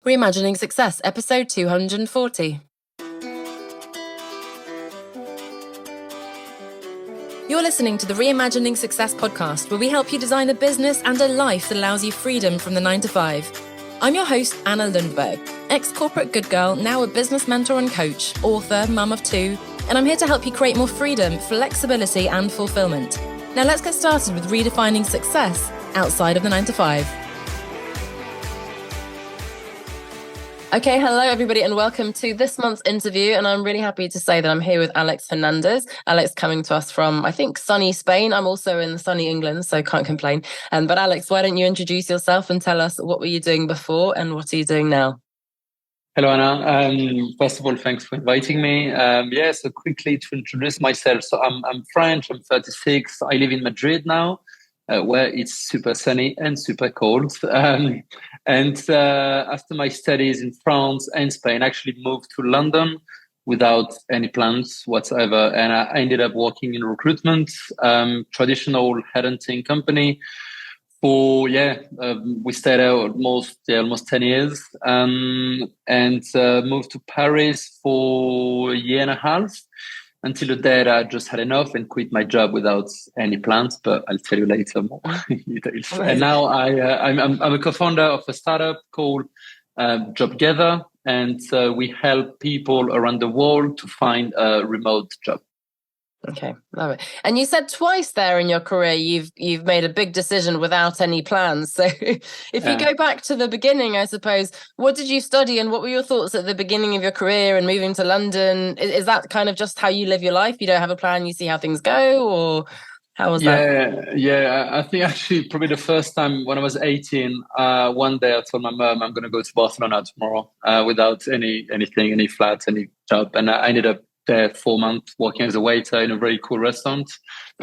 Reimagining Success, episode 240. You're listening to the Reimagining Success podcast, where we help you design a business and a life that allows you freedom from the 9 to 5. I'm your host, Anna Lundberg, ex-corporate good girl, now a business mentor and coach, author, mum of 2, and I'm here to help you create more freedom, flexibility, and fulfillment. Now let's get started with redefining success outside of the 9 to 5. Okay, hello everybody and welcome to this month's interview, and I'm really happy to say that I'm here with Alex Hernandez. Alex coming to us from, I think, sunny Spain. I'm also in sunny England, so can't complain. But Alex, why don't you introduce yourself and tell us what were you doing before and what are you doing now? Hello, Anna. First of all, thanks for inviting me. So quickly to introduce myself. So I'm French, I'm 36. I live in Madrid now, where it's super sunny and super cold. After my studies in France and Spain, I actually moved to London without any plans whatsoever. And I ended up working in recruitment, traditional headhunting company we stayed there almost 10 years, and moved to Paris for a year and a half until the day that I just had enough and quit my job without any plans. But I'll tell you later more details. And now I'm a co-founder of a startup called Jobgether, and we help people around the world to find a remote job. Okay, love it. And you said twice there in your career you've made a big decision without any plans. So if you go back to the beginning, I suppose, what did you study and what were your thoughts at the beginning of your career and moving to London? Is that kind of just how you live your life? You don't have a plan, you see how things go, or how was that? Yeah. I think actually probably the first time when I was 18, one day I told my mom I'm going to go to Barcelona tomorrow without any flat, any job. And I ended up there 4 months working as a waiter in a very cool restaurant.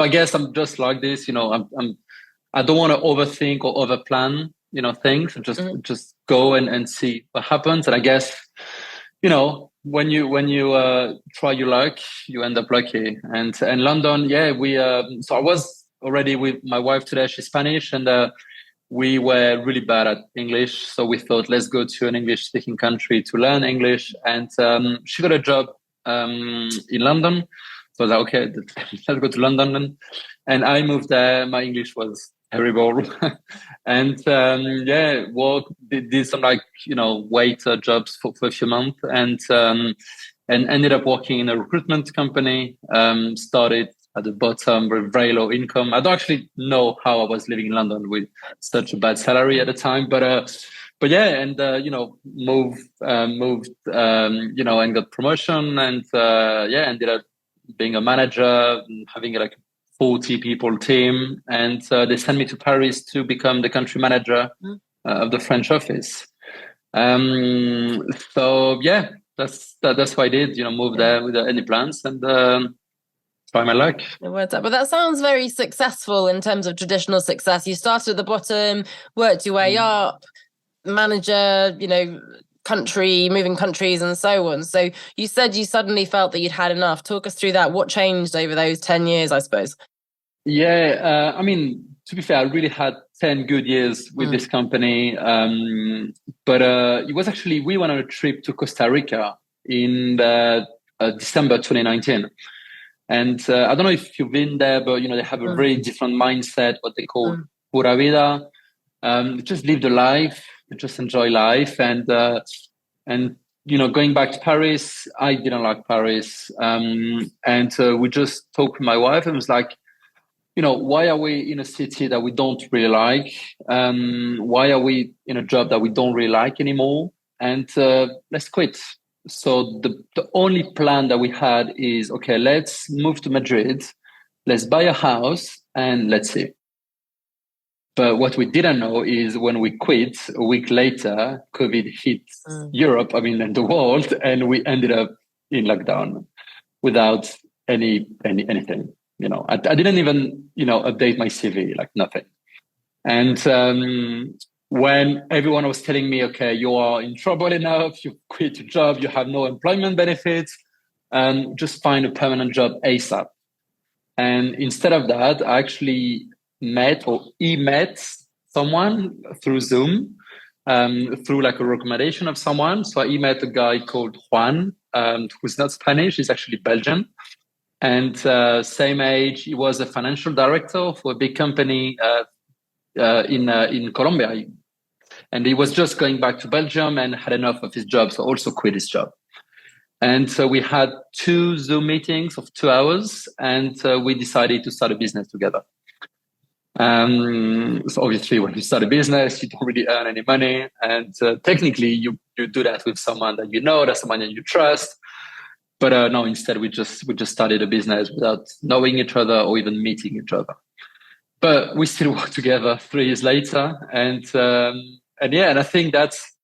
I guess I'm just like this, I don't want to overthink or overplan, things. Just go and see what happens. And I guess, when you try your luck, you end up lucky. And London, so I was already with my wife today. She's Spanish, and we were really bad at English. So we thought, let's go to an English speaking country to learn English. And she got a job in London. So I was like, okay, let's go to London. And I moved there. My English was terrible. And did some waiter jobs for a few months, and ended up working in a recruitment company. Started at the bottom with very low income. I don't actually know how I was living in London with such a bad salary at the time, moved, and got promotion, and ended up being a manager, having like a 40 people team, and they sent me to Paris to become the country manager of the French office. That's what I did. Move there without any plans and try my luck. But that sounds very successful in terms of traditional success. You started at the bottom, worked your way up, manager, moving countries and so on. So you said you suddenly felt that you'd had enough. Talk us through that. What changed over those 10 years, I suppose? Yeah, to be fair, I really had 10 good years with this company. But it was actually, we went on a trip to Costa Rica in December 2019. And I don't know if you've been there, but, they have a very different mindset, what they call pura vida. Just live the life, just enjoy life. And going back to Paris, I didn't like Paris. We just talked with my wife and was like, why are we in a city that we don't really like? Why are we in a job that we don't really like anymore? And let's quit. So the only plan that we had is, okay, let's move to Madrid, let's buy a house, and let's see. But what we didn't know is when we quit, a week later, COVID hit Europe, and the world, and we ended up in lockdown without anything. I didn't even, update my CV, like nothing. And when everyone was telling me, okay, you are in trouble enough, you quit your job, you have no employment benefits, just find a permanent job ASAP. And instead of that, I actually met someone through Zoom through like a recommendation of someone. So he met a guy called Juan, who's not Spanish, he's actually Belgian. And same age, he was a financial director for a big company in Colombia. And he was just going back to Belgium and had enough of his job, so also quit his job. And so we had 2 Zoom meetings of 2 hours, and we decided to start a business together. So obviously, when you start a business, you don't really earn any money, and technically, you do that with someone that you know, that's someone that you trust. But no, instead, we just started a business without knowing each other or even meeting each other. But we still work together 3 years later, and I think that's,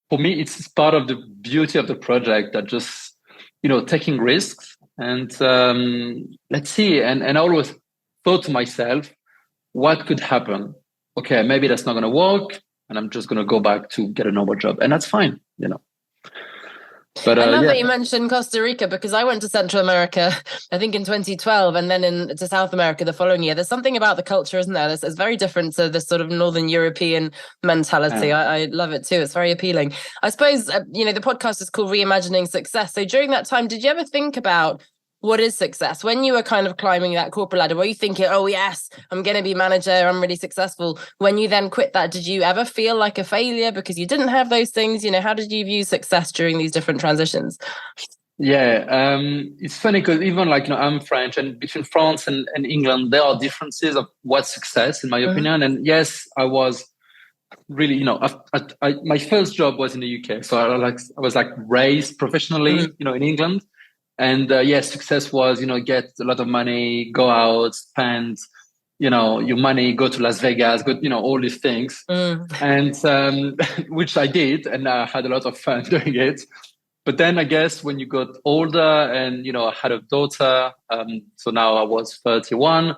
for me, it's part of the beauty of the project, that just, taking risks and let's see. And I always thought to myself, what could happen? Okay, maybe that's not going to work, and I'm just going to go back to get a normal job, and that's fine, But I love that you mentioned Costa Rica, because I went to Central America, I think in 2012, and then to South America the following year. There's something about the culture, isn't there? It's very different to the sort of Northern European mentality. I love it too. It's very appealing. I suppose, the podcast is called Reimagining Success. So during that time, did you ever think about what is success? When you were kind of climbing that corporate ladder, were you thinking, oh yes, I'm going to be manager, I'm really successful? When you then quit that, did you ever feel like a failure because you didn't have those things? How did you view success during these different transitions? Yeah, it's funny because even I'm French, and between France and England, there are differences of what's success, in my opinion. And yes, I was really, my first job was in the UK. So I was raised professionally, in England. And success was, get a lot of money, go out, spend, your money, go to Las Vegas, go, all these things. And which I did, and I had a lot of fun doing it. But then I guess when you got older and, I had a daughter, so now I was 31,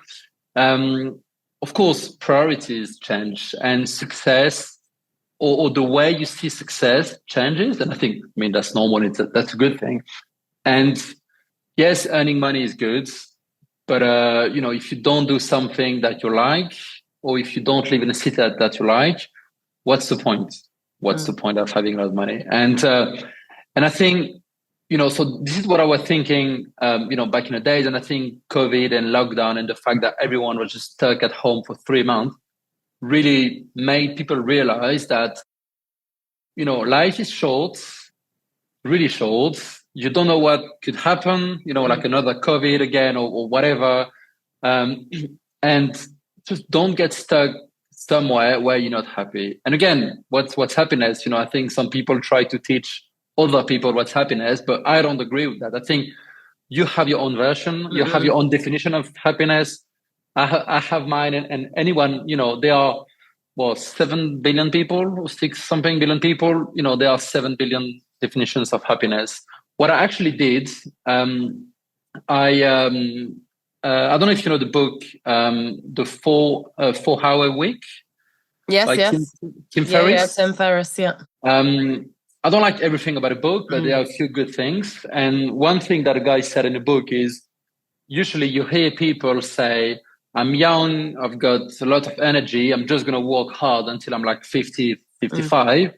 of course, priorities change, and success or the way you see success changes. And I think, that's normal. That's a good thing. And yes, earning money is good, but if you don't do something that you like, or if you don't live in a city that you like, what's the point? What's the point of having a lot of money? And I think, so this is what I was thinking, back in the days. And I think COVID and lockdown and the fact that everyone was just stuck at home for 3 months really made people realize that, life is short, really short. You don't know what could happen, like another COVID again or whatever. And just don't get stuck somewhere where you're not happy. And again, what's happiness? I think some people try to teach other people what's happiness, but I don't agree with that. I think you have your own version, you have your own definition of happiness. I have mine, and anyone, there are 7 billion people, or 6-something billion people, there are 7 billion definitions of happiness. What I actually did, I don't know if you know the book, the 4-Hour Week. Yes. Tim Ferriss. Yeah, Tim Ferriss. Yeah. I don't like everything about the book, but there are a few good things. And one thing that a guy said in the book is, usually you hear people say, I'm young, I've got a lot of energy, I'm just going to work hard until I'm 50, 55,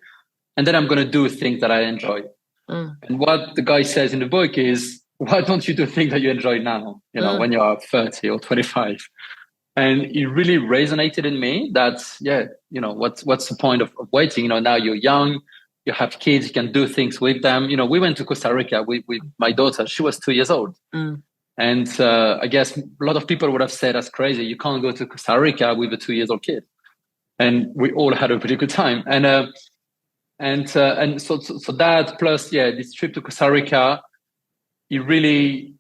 and then I'm going to do things that I enjoy. And what the guy says in the book is, why don't you do things that you enjoy now, when you are 30 or 25? And it really resonated in me that, what's the point of waiting? Now you're young, you have kids, you can do things with them. We went to Costa Rica with my daughter. She was 2 years old. And I guess a lot of people would have said, that's crazy. You can't go to Costa Rica with a 2-year-old kid. And we all had a pretty good time. And so that plus, this trip to Costa Rica, it really,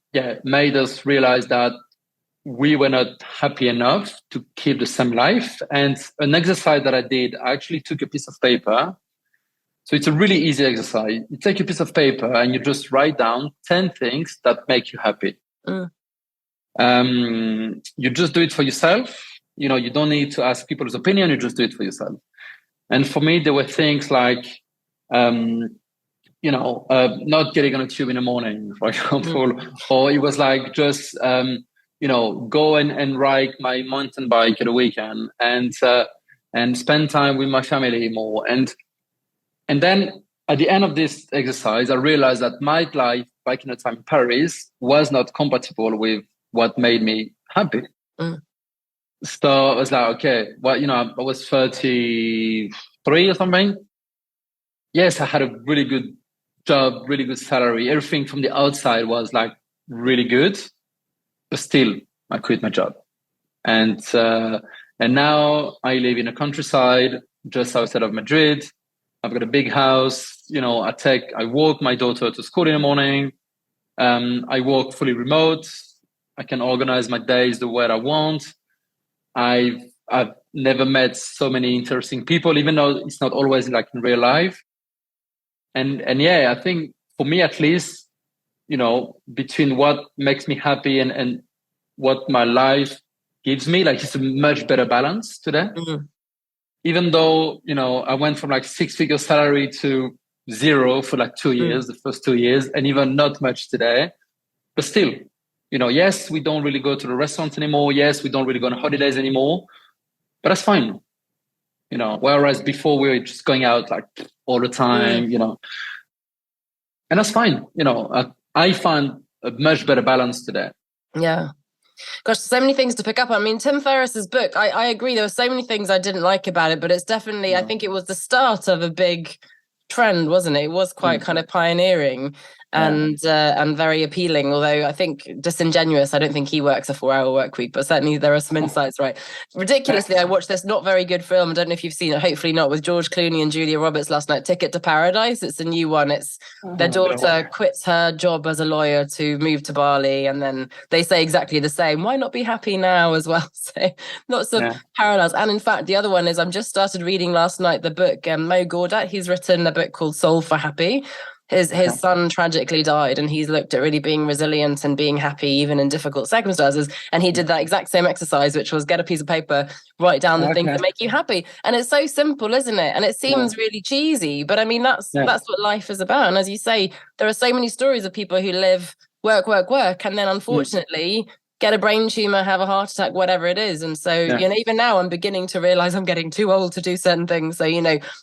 made us realize that we were not happy enough to keep the same life. And an exercise that I did, I actually took a piece of paper. So it's a really easy exercise. You take a piece of paper and you just write down 10 things that make you happy. You just do it for yourself. You don't need to ask people's opinion. You just do it for yourself. And for me, there were things like, not getting on a tube in the morning, for example, or it was just, go and ride my mountain bike at a weekend. And and spend time with my family more. And then at the end of this exercise, I realized that my life back in the time in Paris was not compatible with what made me happy. So I was like, okay, well, I was 33 or something. Yes, I had a really good job, really good salary. Everything from the outside was like really good, but still I quit my job. And now I live in a countryside just outside of Madrid. I've got a big house. I walk my daughter to school in the morning. I work fully remote. I can organize my days the way I want. I've never met so many interesting people, even though it's not always like in real life. And yeah, I think for me at least, between what makes me happy and what my life gives me, like it's a much better balance today. Even though, I went from like 6-figure salary to 0 for like 2 years, the first 2 years, and even not much today, but still, yes, we don't really go to the restaurants anymore. Yes, we don't really go on holidays anymore, but that's fine. Whereas before we were just going out like all the time, and that's fine. I find a much better balance today. Yeah. Gosh, so many things to pick up. I mean, Tim Ferriss's book, I agree. There were so many things I didn't like about it, but it's definitely, I think it was the start of a big trend, wasn't it? It was quite kind of pioneering and very appealing, although I think disingenuous. I don't think he works a 4-hour work week, but certainly there are some insights, right? Ridiculously, I watched this not very good film. I don't know if you've seen it, hopefully not, with George Clooney and Julia Roberts last night, Ticket to Paradise. It's a new one. It's their daughter quits her job as a lawyer to move to Bali, and then they say exactly the same. Why not be happy now as well? So lots of parallels. And in fact, the other one is, I'm just started reading last night the book, Mo Gawdat. He's written a book called Soul for Happy. His son tragically died, and he's looked at really being resilient and being happy even in difficult circumstances. And he did that exact same exercise, which was get a piece of paper, write down the things that make you happy. And it's so simple, isn't it? And it seems really cheesy, but I mean, that's what life is about. And as you say, there are so many stories of people who live work, and then unfortunately get a brain tumor, have a heart attack, whatever it is. And so, even now I'm beginning to realize I'm getting too old to do certain things. So,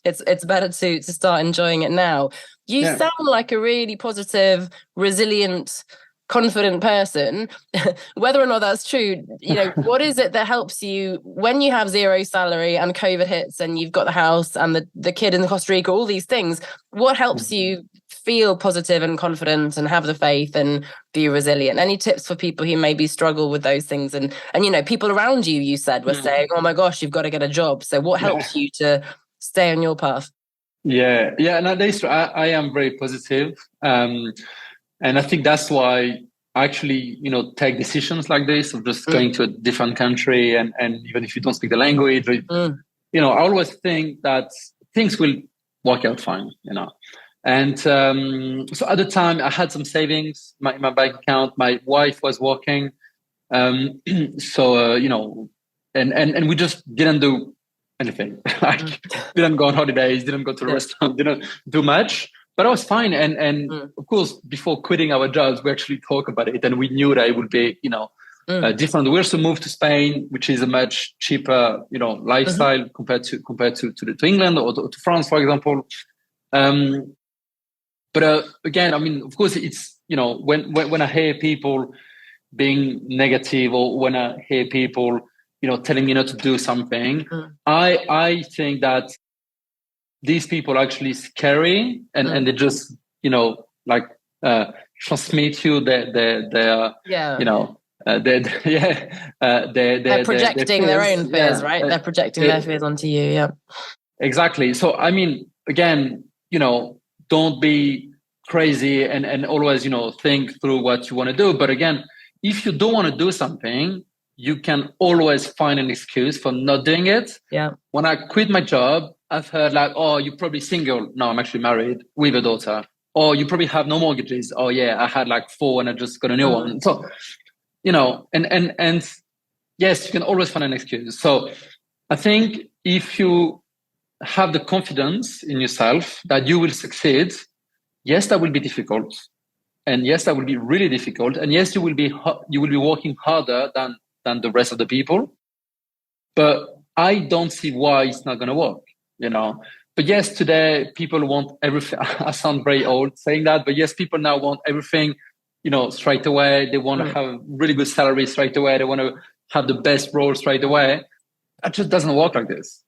it's better to start enjoying it now. You sound like a really positive, resilient, confident person. Whether or not that's true, what is it that helps you when you have 0 salary and COVID hits and you've got the house and the kid in Costa Rica, all these things? What helps you feel positive and confident and have the faith and be resilient? Any tips for people who maybe struggle with those things? And people around you, you said, were saying, oh my gosh, you've got to get a job. So what helps you to stay on your path? No, that's true. I am very positive. And I think that's why I actually, take decisions like this of just going to a different country. And even if you don't speak the language, I always think that things will work out fine, And so at the time I had some savings in my bank account. My wife was working. And we just didn't do anything. Didn't go on holidays, didn't go to the restaurant, didn't do much, but I was fine. And of course, before quitting our jobs, we actually talked about it, and we knew that it would be, different. We also moved to Spain, which is a much cheaper, lifestyle compared to England or to France, for example. But again, I mean, of course, it's, when I hear people being negative, or when I hear people telling me not to do something, I think that these people are actually scary, and they just transmit you they're projecting their own fears, right? They're projecting their fears onto you. Exactly. So I mean, again, don't be crazy and always think through what you want to do. But again, if you don't want to do something, you can always find an excuse for not doing it. When I quit my job, I've heard like, oh, you're probably single. No, I'm actually married with a daughter. Oh, you probably have no mortgages. Oh yeah, I had like 4 and I just got a new one. So, and yes, you can always find an excuse. So I think if you have the confidence in yourself that you will succeed, yes, that will be difficult. And yes, that will be really difficult. And yes, you will be working harder than the rest of the people. But I don't see why it's not going to work, But yes, today people want everything. I sound very old saying that, but yes, people now want everything, straight away. They want to have really good salary straight away. They want to have the best role straight away. That just doesn't work like this,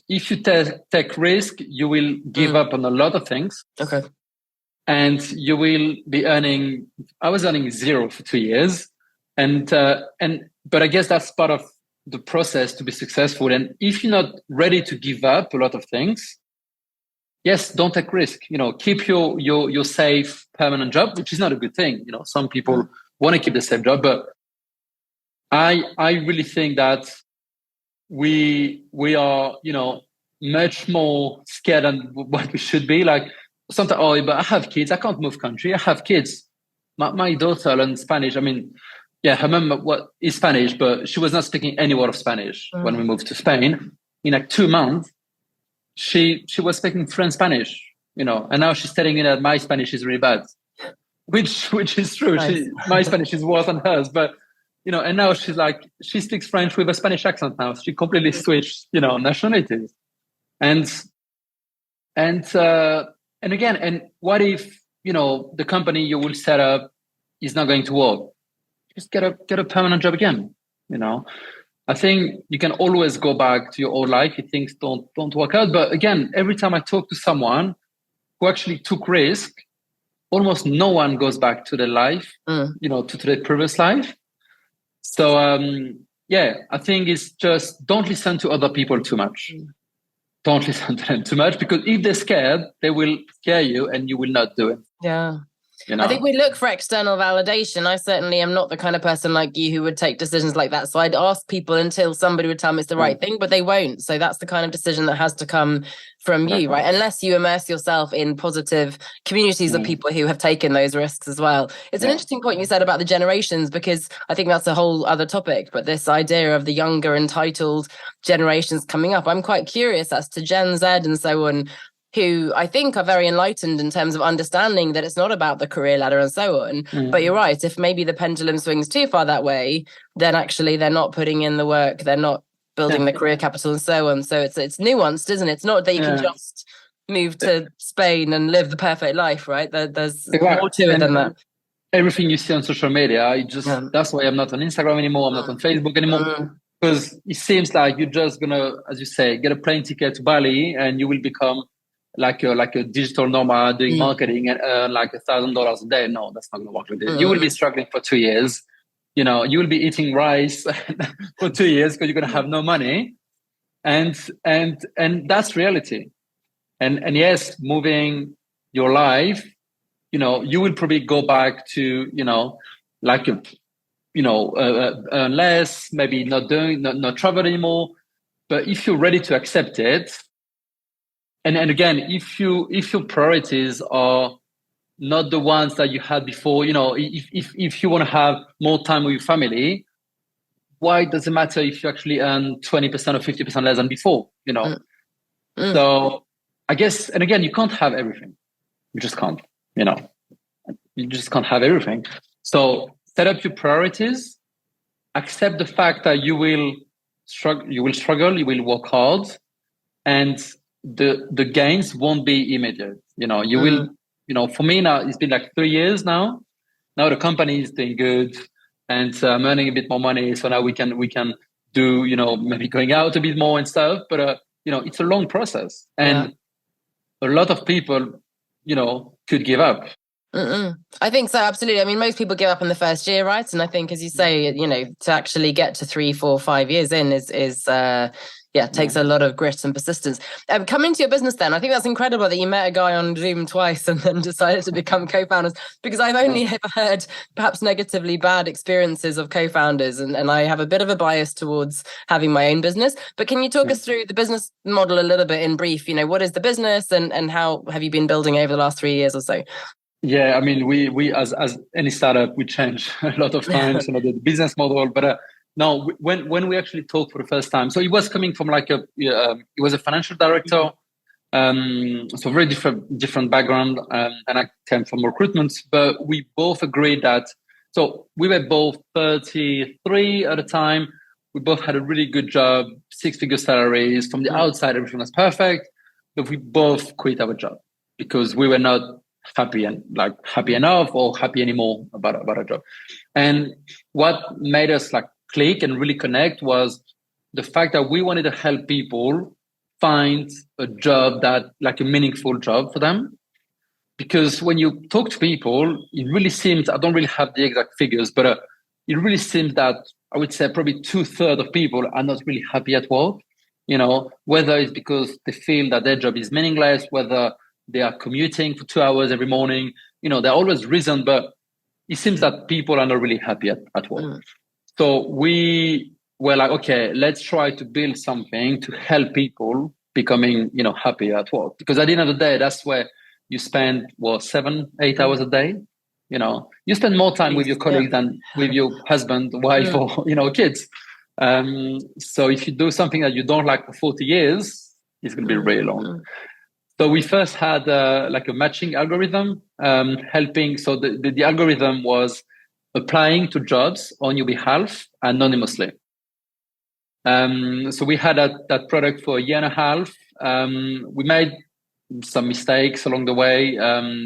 If you take risk, you will give up on a lot of things. Okay. And you will be I was earning 0 for 2 years. But I guess that's part of the process to be successful. And if you're not ready to give up a lot of things, yes, don't take risk. Keep your safe permanent job, which is not a good thing. Some people want to keep the safe job, but I really think that we are, much more scared than what we should be. Like sometimes, but I have kids. I can't move country. I have kids. My daughter learned Spanish. I mean, yeah, her mum is Spanish, but she was not speaking any word of Spanish when we moved to Spain. In like 2 months, she was speaking French Spanish, and now she's telling me that my Spanish is really bad, which is true. Nice. My Spanish is worse than hers, but and now she speaks French with a Spanish accent now. She completely switched, nationalities, and again, what if the company you will set up is not going to work? Just get a permanent job again. I think you can always go back to your old life if things don't work out. But again, every time I talk to someone who actually took risk, almost no one goes back to their life, to their previous life. So I think it's just don't listen to other people too much. Don't listen to them too much, because if they're scared, they will scare you and you will not do it. Yeah. I think we look for external validation. I certainly am not the kind of person like you who would take decisions like that. So I'd ask people until somebody would tell me it's the right thing, but they won't. So that's the kind of decision that has to come from you, right? Unless you immerse yourself in positive communities of people who have taken those risks as well. It's an interesting point you said about the generations, because I think that's a whole other topic. But this idea of the younger entitled generations coming up, I'm quite curious as to Gen Z and so on, who I think are very enlightened in terms of understanding that it's not about the career ladder and so on. But you're right, if maybe the pendulum swings too far that way, then actually they're not putting in the work, they're not building the career capital and so on. So it's nuanced, isn't it? It's not that you can just move to Spain and live the perfect life, right? There's more to it than that. Everything you see on social media, that's why I'm not on Instagram anymore, I'm not on Facebook anymore. Because it seems like you're just gonna, as you say, get a plane ticket to Bali and you will become like a digital nomad doing marketing and earn like $1,000 a day. No, that's not going to work like this. You will be struggling for 2 years. You will be eating rice for 2 years because you're going to have no money. And that's reality. And yes, moving your life, you will probably go back to, earn less, maybe not travel anymore. But if you're ready to accept it, and again, if your priorities are not the ones that you had before, if you want to have more time with your family, why does it matter if you actually earn 20% or 50% less than before? So I guess, and again, you can't have everything. You just can't. You just can't have everything. So set up your priorities. Accept the fact that you will struggle. You will work hard, and the gains won't be immediate. You will, for me now, it's been like 3 years now. Now the company is doing good and I'm earning a bit more money. So now we can do, maybe going out a bit more and stuff, but it's a long process and a lot of people, could give up. I think so. Absolutely. I mean, most people give up in the first year, right? And I think, as you say, to actually get to 3, 4, 5 years in is takes a lot of grit and persistence. Coming to your business then, I think that's incredible that you met a guy on Zoom twice and then decided to become co-founders, because I've only ever heard perhaps negatively bad experiences of co-founders, and I have a bit of a bias towards having my own business. But can you talk us through the business model a little bit in brief? What is the business and how have you been building over the last 3 years or so? Yeah, I mean, we as any startup, we change a lot of times, the business model, but no, when we actually talked for the first time, so he was coming from he was a financial director, so very different background, and I came from recruitment, but we both agreed that, so we were both 33 at the time. We both had a really good job, 6-figure salaries. From the outside, everything was perfect. But we both quit our job because we were not happy enough or happy anymore about our job. And what made us like click and really connect was the fact that we wanted to help people find a job that like a meaningful job for them. Because when you talk to people, it really seems, I don't really have the exact figures, but it really seems that I would say probably 2/3 of people are not really happy at work. Whether it's because they feel that their job is meaningless, whether they are commuting for 2 hours every morning, there are always reasons, but it seems that people are not really happy at work. So we were like, okay, let's try to build something to help people becoming, happy at work. Because at the end of the day, that's where you spend 7-8 hours a day. You spend more time with your colleagues than with your husband, wife, or kids. So if you do something that you don't like for 40 years, it's going to be really long. So we first had like a matching algorithm helping. So the algorithm was applying to jobs on your behalf anonymously. So we had that product for a year and a half. We made some mistakes along the way.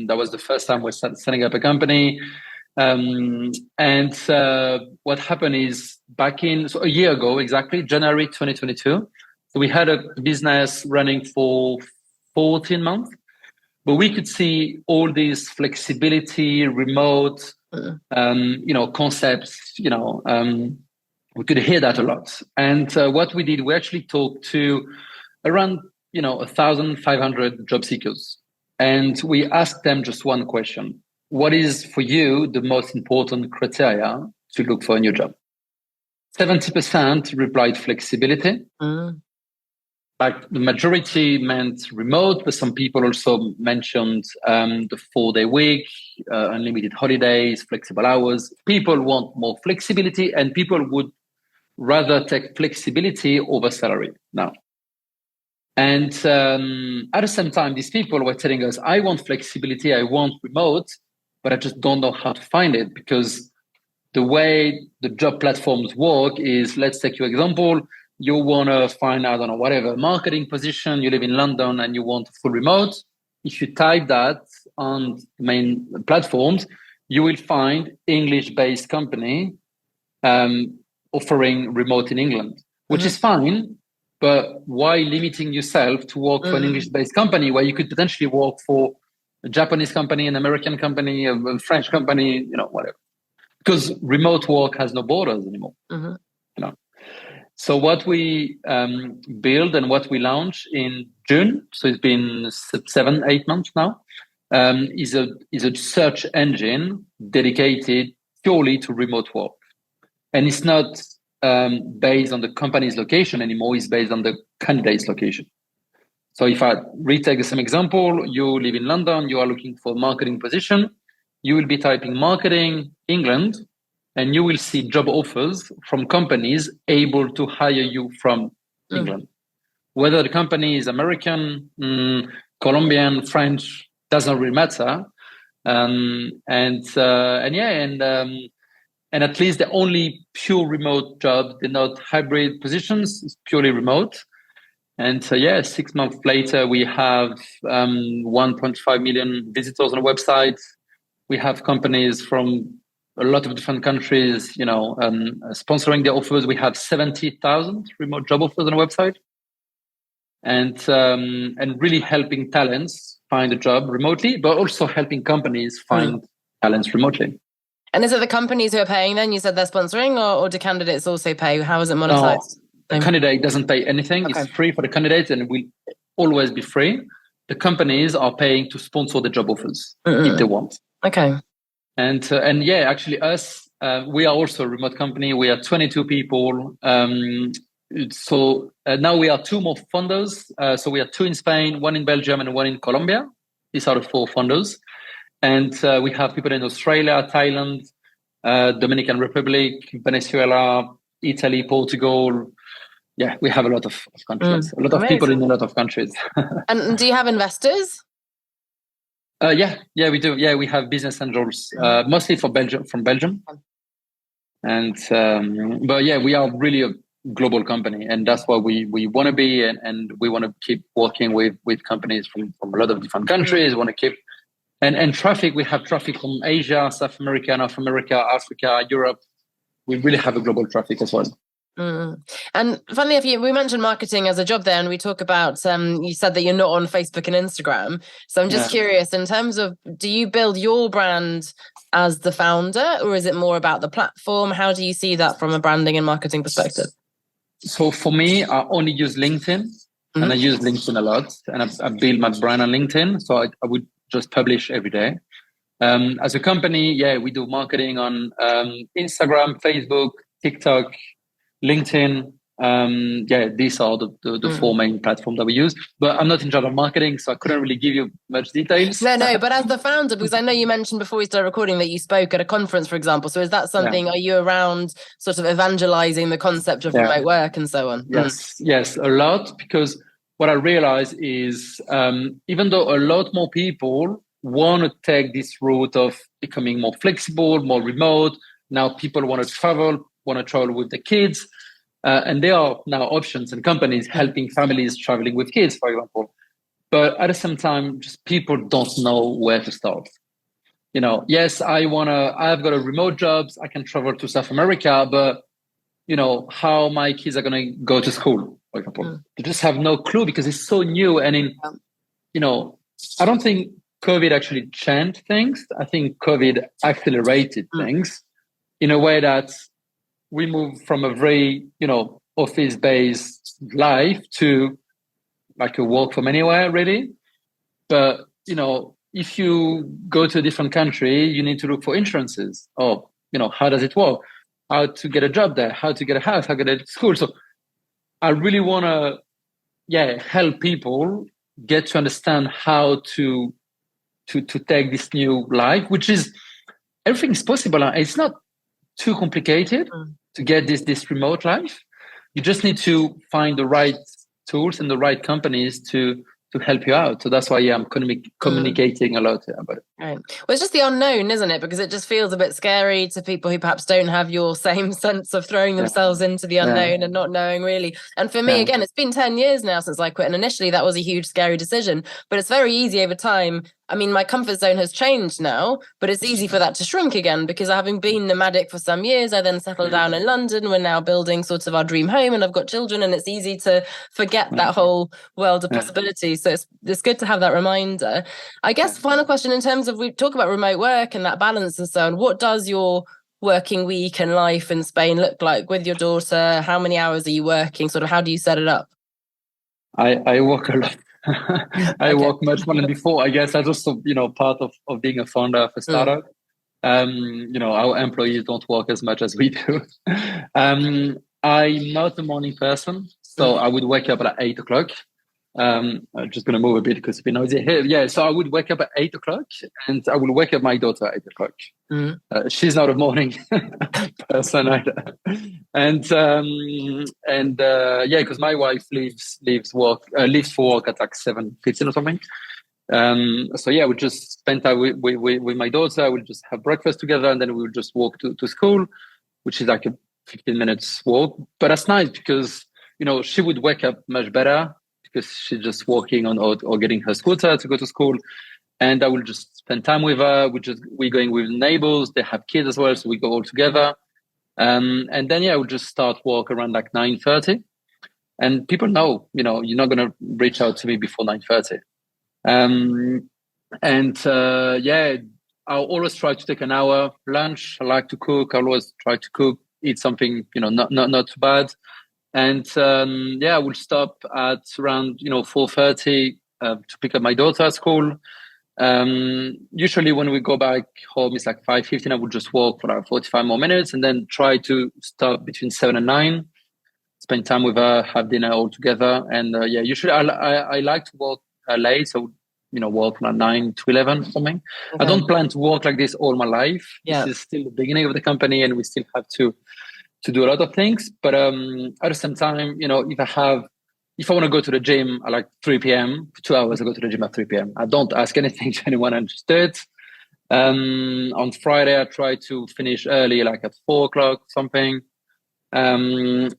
That was the first time we started setting up a company. And what happened is a year ago, exactly, January 2022. So we had a business running for 14 months, but we could see all these flexibility, remote, concepts, we could hear that a lot. And what we did, we actually talked to around 1,500 job seekers. And we asked them just one question. What is for you the most important criteria to look for a new job? 70% replied flexibility. Like the majority meant remote, but some people also mentioned the 4-day week, unlimited holidays, flexible hours. People want more flexibility, and people would rather take flexibility over salary now. And at the same time, these people were telling us, I want flexibility, I want remote, but I just don't know how to find it, because the way the job platforms work is, let's take your example, you want to find, I don't know, whatever, marketing position, you live in London and you want full remote. If you type that on the main platforms, you will find English-based company offering remote in England, which is fine. But why limiting yourself to work for an English-based company where you could potentially work for a Japanese company, an American company, a French company, whatever? Because remote work has no borders anymore. So what we build and what we launch in June, so it's been 7-8 months now, is a search engine dedicated purely to remote work. And it's not based on the company's location anymore, it's based on the candidate's location. So if I retake the same example, you live in London, you are looking for a marketing position, you will be typing marketing England, and you will see job offers from companies able to hire you from England. Whether the company is American, Colombian, French, doesn't really matter. And at least the only pure remote jobs, they're not hybrid positions, it's purely remote. And 6 months later, we have 1.5 million visitors on the website. We have companies from a lot of different countries, sponsoring the offers. We have 70,000 remote job offers on the website, and really helping talents find a job remotely, but also helping companies find talents remotely. And is it the companies who are paying then? You said they're sponsoring, or do candidates also pay? How is it monetized? The candidate doesn't pay anything. Okay. It's free for the candidates, and it will always be free. The companies are paying to sponsor the job offers if they want. Okay. And actually us, we are also a remote company. We are 22 people. So now we are 2 more founders. So we are 2 in Spain, 1 in Belgium, and 1 in Colombia. These are the 4 founders. And we have people in Australia, Thailand, Dominican Republic, Venezuela, Italy, Portugal. Yeah, we have a lot of countries, a lot of people in a lot of countries. And do you have investors? Yeah, we do. Yeah, we have business angels, mostly from Belgium. And but yeah, we are really global company, and that's what we want to be, and we want to keep working with companies from a lot of different countries. We want to keep and traffic. We have traffic from Asia, South America, North America, Africa, Europe. We really have a global traffic as well. And funnily enough, we mentioned marketing as a job there, and we talk about, you said that you're not on Facebook and Instagram. So I'm just curious, in terms of, do you build your brand as the founder, or is it more about the platform? How do you see that from a branding and marketing perspective? So for me, I only use LinkedIn, and I use LinkedIn a lot, and I build my brand on LinkedIn. So I would just publish every day. As a company, we do marketing on Instagram, Facebook, TikTok, LinkedIn. These are the four main platforms that we use. But I'm not in charge of marketing, so I couldn't really give you much details. No, but as the founder, because I know you mentioned before we started recording that you spoke at a conference, for example. So is that something, are you around sort of evangelizing the concept of remote work and so on? Yes, a lot, because what I realize is even though a lot more people want to take this route of becoming more flexible, more remote, now people want to travel with the kids. And there are now options and companies helping families traveling with kids, for example. But at the same time, just people don't know where to start. Yes, I've got a remote jobs. I can travel to South America, but how my kids are going to go to school, for example. They just have no clue because it's so new. And I don't think COVID actually changed things. I think COVID accelerated things in a way that we moved from a very, office-based life to like a work from anywhere, really. But, if you go to a different country, you need to look for insurances. Oh, how does it work? How to get a job there? How to get a house? How to get a school? So I really want to, help people get to understand how to take this new life, which is, everything is possible. It's not too complicated to get this remote life. You just need to find the right tools and the right companies to help you out. So that's why I'm communicating a lot about it. Right. Well, it's just the unknown, isn't it? Because it just feels a bit scary to people who perhaps don't have your same sense of throwing themselves into the unknown and not knowing really. And for me, again, it's been 10 years now since I quit. And initially that was a huge, scary decision, but it's very easy over time. I mean, my comfort zone has changed now, but it's easy for that to shrink again because having been nomadic for some years, I then settled down in London. We're now building sort of our dream home and I've got children, and it's easy to forget that whole world of possibilities. So it's good to have that reminder. I guess final question in terms of, we talk about remote work and that balance and so on. What does your working week and life in Spain look like with your daughter? How many hours are you working? Sort of, how do you set it up? I work a lot. I work much more than before. I guess that's also, part of being a founder of a startup. Our employees don't work as much as we do. I'm not a morning person, so I would wake up at 8:00. I'm just going to move a bit because it's been noisy here. Yeah, so I would wake up at 8:00 and I will wake up my daughter at 8:00. She's not a morning person either. And because my wife leaves for work at like 7:15 or something. I would just spend time with my daughter. I would just have breakfast together and then we would just walk to school, which is like a 15 minutes walk. But that's nice because, she would wake up much better because she's just walking on or getting her scooter to go to school. And I will just spend time with her. We're going with neighbors. They have kids as well. So we go all together. And then, I will just start work around like 9:30. And people know, you're not going to reach out to me before 9:30. I'll always try to take an hour lunch. I like to cook. I'll always try to cook, eat something, not too bad. And I will stop at around 4:30 to pick up my daughter at school. Usually when we go back home, it's like 5:15. I would just walk for like 45 more minutes and then try to stop between 7 and 9. Spend time with her, have dinner all together. And usually I like to work late, so work from 9 to 11 or something. Okay. I don't plan to work like this all my life. Yeah. This is still the beginning of the company and we still have to do a lot of things. But at the same time, if I want to go to the gym at like 3 p.m., for 2 hours, I go to the gym at 3 p.m. I don't ask anything to anyone, I just do it. On Friday, I try to finish early, like at 4 o'clock, something. And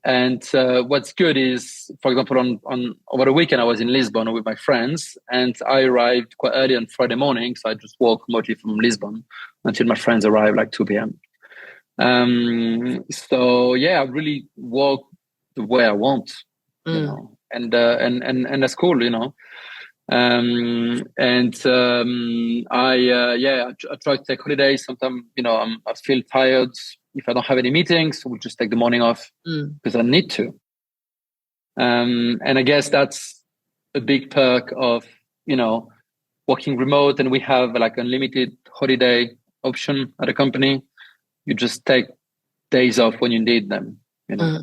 what's good is, for example, on over the weekend, I was in Lisbon with my friends, and I arrived quite early on Friday morning. So I just walked remotely from Lisbon until my friends arrived like 2 p.m. So yeah, I really walk the way I want, you know, and that's cool, you know. I try to take holidays. Sometimes, you know, I feel tired. If I don't have any meetings, we'll just take the morning off because I need to. And I guess that's a big perk of, you know, working remote, and we have like unlimited holiday option at a company. You just take days off when you need them, you know.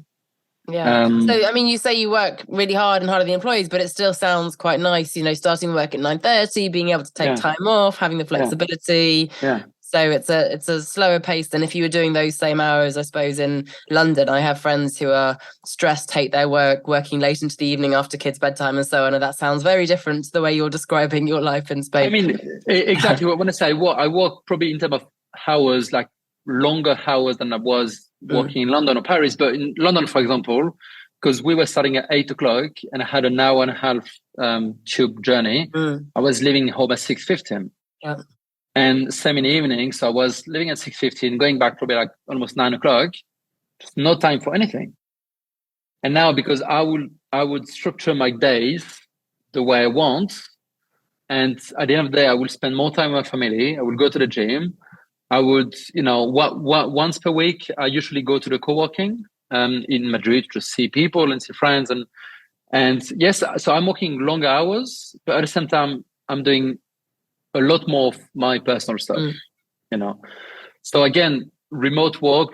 Yeah. So, I mean, you say you work really hard and hard on the employees, but it still sounds quite nice, you know, starting work at 9:30, being able to take time off, having the flexibility. Yeah. So it's a slower pace than if you were doing those same hours, I suppose, in London. I have friends who are stressed, hate their work, working late into the evening after kids' bedtime and so on. And that sounds very different to the way you're describing your life in Spain. I mean, exactly. When I say I work probably in terms of hours, like longer hours than I was working in London or Paris. But in London, for example, because we were starting at 8 o'clock and I had an hour and a half tube journey, I was leaving home at 6:15. Yeah. And same in the evening. So I was leaving at 6:15, going back probably like almost 9 o'clock, just no time for anything. And now, because I would structure my days the way I want, and at the end of the day, I will spend more time with my family. I will go to the gym. I would, you know, once per week, I usually go to the co-working in Madrid to see people and see friends. And yes, so I'm working longer hours, but at the same time, I'm doing a lot more of my personal stuff, you know. So again, remote work,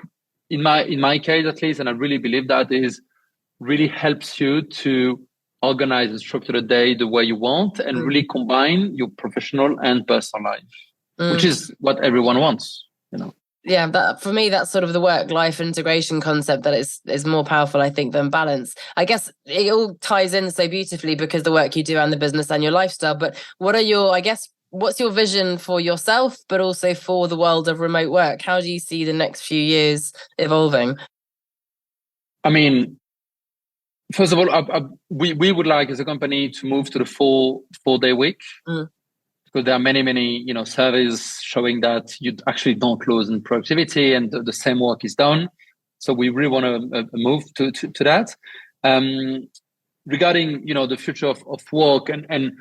in my case at least, and I really believe that, is really helps you to organize and structure the day the way you want, and really combine your professional and personal life, which is what everyone wants, you know. Yeah, that for me, that's sort of the work-life integration concept that is more powerful, I think, than balance. I guess it all ties in so beautifully because the work you do and the business and your lifestyle. But what's your vision for yourself, but also for the world of remote work? How do you see the next few years evolving? I mean, first of all, we would like as a company to move to the four-day week. Because there are many, you know, surveys showing that you actually don't lose in productivity and the same work is done. So we really want to move to that. Regarding, you know, the future of work and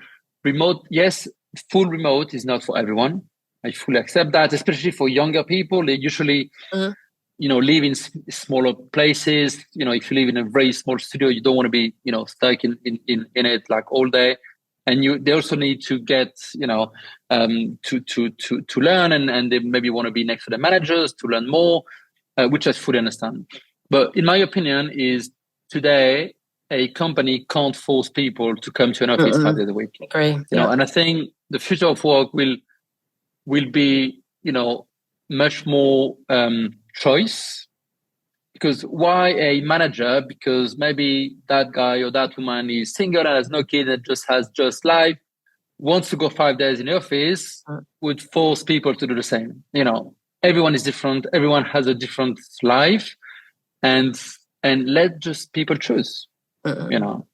remote, yes, full remote is not for everyone. I fully accept that, especially for younger people. They usually, you know, live in smaller places. You know, if you live in a very small studio, you don't want to be, you know, stuck in it like all day. And they also need to get, you know, to learn, and they maybe want to be next to the managers to learn more, which I fully understand. But in my opinion, is today a company can't force people to come to an office 5 days a week. Agree. You know, and I think the future of work will be, you know, much more choice. Because why a manager? Because maybe that guy or that woman is single and has no kid and has life, wants to go 5 days in the office, would force people to do the same. You know, everyone is different. Everyone has a different life, and let just people choose. You know,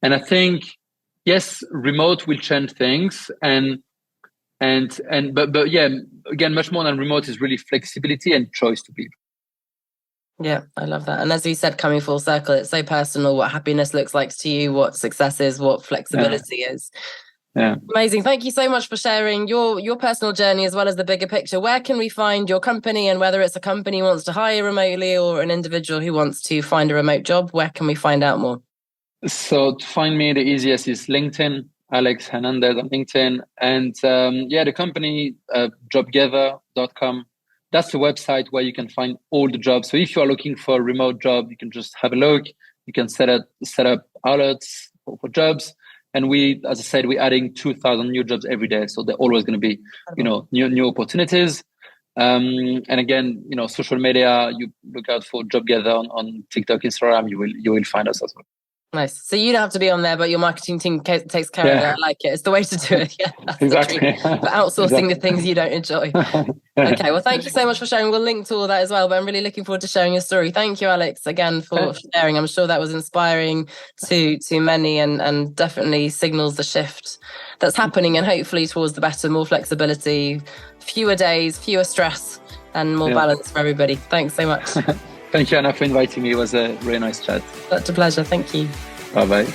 and I think yes, remote will change things, but yeah, again, much more than remote is really flexibility and choice to people. Yeah, I love that. And as you said, coming full circle, it's so personal what happiness looks like to you, what success is, what flexibility is. Yeah. Amazing. Thank you so much for sharing your personal journey as well as the bigger picture. Where can we find your company, and whether it's a company who wants to hire remotely or an individual who wants to find a remote job, where can we find out more? So to find me, the easiest is LinkedIn, Alex Hernandez on LinkedIn. And the company, Jobgether.com. That's the website where you can find all the jobs. So if you are looking for a remote job, you can just have a look. You can set up alerts for jobs. And as I said, we're adding 2,000 new jobs every day. So they're always going to be, you know, new opportunities. And again, you know, social media, you look out for Jobgether on TikTok, Instagram, you will find us as well. Nice. So you don't have to be on there, but your marketing team takes care of it. I like it. It's the way to do it. Yeah, exactly. But outsourcing the things you don't enjoy. Okay. Well, thank you so much for sharing. We'll link to all that as well. But I'm really looking forward to sharing your story. Thank you, Alex, again for sharing. I'm sure that was inspiring to many, and definitely signals the shift that's happening, and hopefully towards the better, more flexibility, fewer days, fewer stress, and more balance for everybody. Thanks so much. Thank you, Anna, for inviting me. It was a really nice chat. Such a pleasure. Thank you. Bye-bye.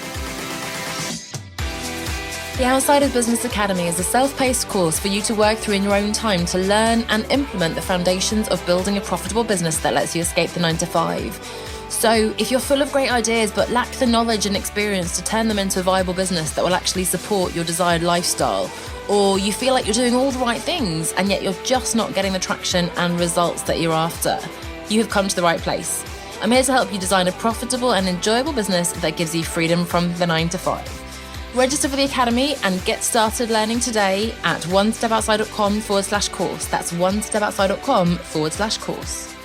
The Outsiders Business Academy is a self-paced course for you to work through in your own time to learn and implement the foundations of building a profitable business that lets you escape the 9-to-5. So if you're full of great ideas but lack the knowledge and experience to turn them into a viable business that will actually support your desired lifestyle, or you feel like you're doing all the right things and yet you're just not getting the traction and results that you're after, you have come to the right place. I'm here to help you design a profitable and enjoyable business that gives you freedom from the 9-to-5. Register for the Academy and get started learning today at onestepoutside.com/course. That's onestepoutside.com/course.